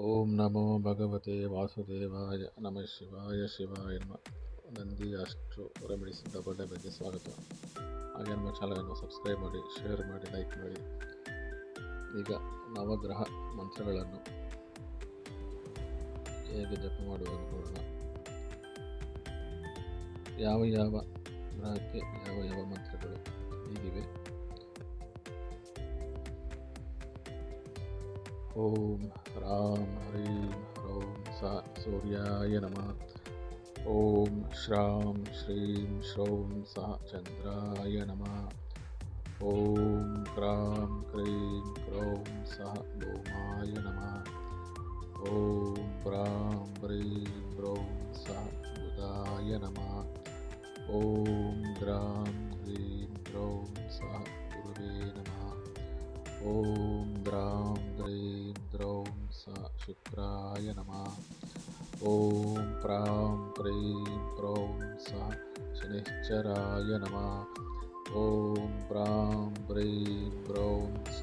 ಓಂ ನಮೋ ಭಗವತೆ ವಾಸುದೇವಾಯ ನಮಃ ಶಿವಾಯ ಶಿವಾಯ ನಮಃ. ನಂದಿ ಅಷ್ಟು ರೆಮಿಡೀಸ್ ಡಬಲ್ ಬಗ್ಗೆ ಸ್ವಾಗತ. ಹಾಗೆ ನಮ್ಮ ಚಾನಲನ್ನು ಸಬ್ಸ್ಕ್ರೈಬ್ ಮಾಡಿ, ಶೇರ್ ಮಾಡಿ, ಲೈಕ್ ಮಾಡಿ. ಈಗ ನವಗ್ರಹ ಮಂತ್ರಗಳನ್ನು ಹೇಗೆ ಜಪ ಮಾಡುವುದು ನೋಡೋಣ. ಯಾವ ಯಾವ ಗ್ರಹಕ್ಕೆ ಯಾವ ಯಾವ ಮಂತ್ರಗಳು ಹೀಗಿವೆ. ಓಂ ರಾಂ ಹ್ರೀಂ ಹ್ರೌಂ ಸ ಸೂರ್ಯಾಯ ನಮಃ. ಓಂ ಶ್ರಾಂ ಶ್ರೀಂ ಶ್ರೌಂ ಸ ಚಂದ್ರಾಯ ನಮಃ. ಓಂ ಕ್ರಾಂ ಕ್ರೀಂ ಕ್ರೌಂ ಸ ಭೌಮಾಯ ನಮಃ. ಓಂ ಬ್ರಾಂ ಬ್ರೀಂ ಬ್ರೌಂ ಸ ಬುಧಾಯ ನಮಃ. ಓಂ ಗ್ರಾಂ ಗ್ರೀಂ ಗ್ರೌಂ ಸ ಗುರುವೇ ನಮಃ. ಓಂ ಗ್ರಾಂ ಗ್ರೀಂ ಗ್ರೌಂ ಸ ಶುಕ್ರಾಯ ನಮಃ. ಓಂ ಪ್ರಾಂ ಪ್ರೀಂ ಪ್ರೌಂ ಸ ಶನಿಶ್ಚರಾಯ ನಮಃ. ಓಂ ಪ್ರಾಂ ಪ್ರೀಂ ಪ್ರೌಂ ಸ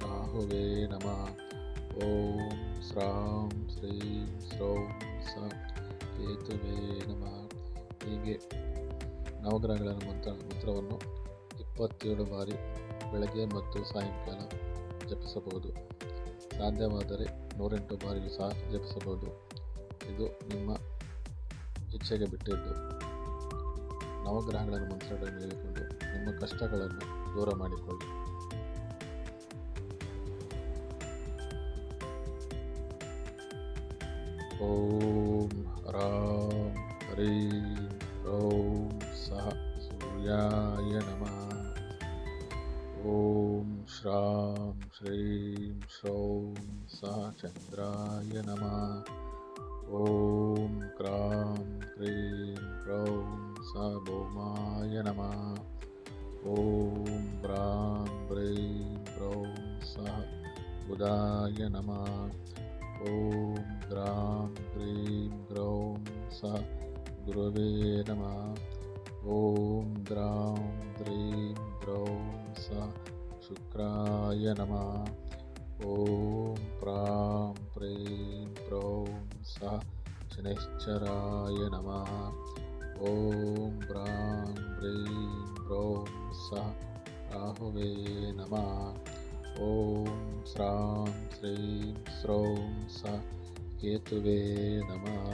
ರಾಹುವೇ ನಮಃ. ಓಂ ಸ್ರಾಂ ಶ್ರೀಂ ಸ್ರೌಂ ಸ ಕೇತುವೇ ನಮಃ. ಹೀಗೆ ನವಗ್ರಹಗಳ ಮಂತ್ರವನ್ನು 27 ಬಾರಿ ಬೆಳಗ್ಗೆ ಮತ್ತು ಸಾಯಂಕಾಲ ಜಪಿಸಬಹುದು. ಸಾಧ್ಯವಾದರೆ 108 ಬಾರಿಯೂ ಸಹ ಜಪಿಸಬಹುದು. ಇದು ನಿಮ್ಮ ಇಚ್ಛೆಗೆ ಬಿಟ್ಟಿದ್ದು. ನವಗ್ರಹಗಳ ಮಂತ್ರಗಳನ್ನು ಹೇಳಿಕೊಂಡು ನಿಮ್ಮ ಕಷ್ಟಗಳನ್ನು ದೂರ ಮಾಡಿಕೊಳ್ಳಿ. ಓಂ ರಾಂ ಹ್ರೀಂ ಹ್ರೌಂ ಸಹ ಸೂರ್ಯಾಯ ನಮಃ. ಓಂ ಶ್ರಾಂ ಶ್ರೀಂ ಶ್ರೌಂ ಸಹ ಚಂದ್ರಾಯ ನಮಃ. ಓಂ ಕ್ರಾಂ ಕ್ರೀಂ ಕ್ರೌಂ ಸ ಭೌಮಾಯ ನಮಃ. ಓಂ ಬ್ರಾಂ ಬ್ರೀಂ ಬ್ರೌಂ ಸಹ ಬುಧಾಯ ನಮಃ. ಓಂ ಗ್ರಾಂ ಗ್ರೀಂ ಗ್ರೌಂ ಸ ಗುರುವೇ ನಮಃ. ಓಂ ಗ್ರಾಂ ಗ್ರೀಂ ಗ್ರೌಂ ಸ ಶುಕ್ರಾಯ ನಮಃ. ಓಂ ಪ್ರಾಂ ಪ್ರೀಂ ಪ್ರೌಂ ಸ ಶನಿಶ್ಚರಾಯ ನಮಃ. ಓಂ ಬ್ರಾಂ ಬ್ರೀಂ ಬ್ರೌಂ ಸ ರಾಹುವೇ ನಮಃ. ಓಂ ಸ್ರಾಂ ಶ್ರೀಂ ಸ್ರೌಂ ಸ ಕೇತುವೇ ನಮಃ.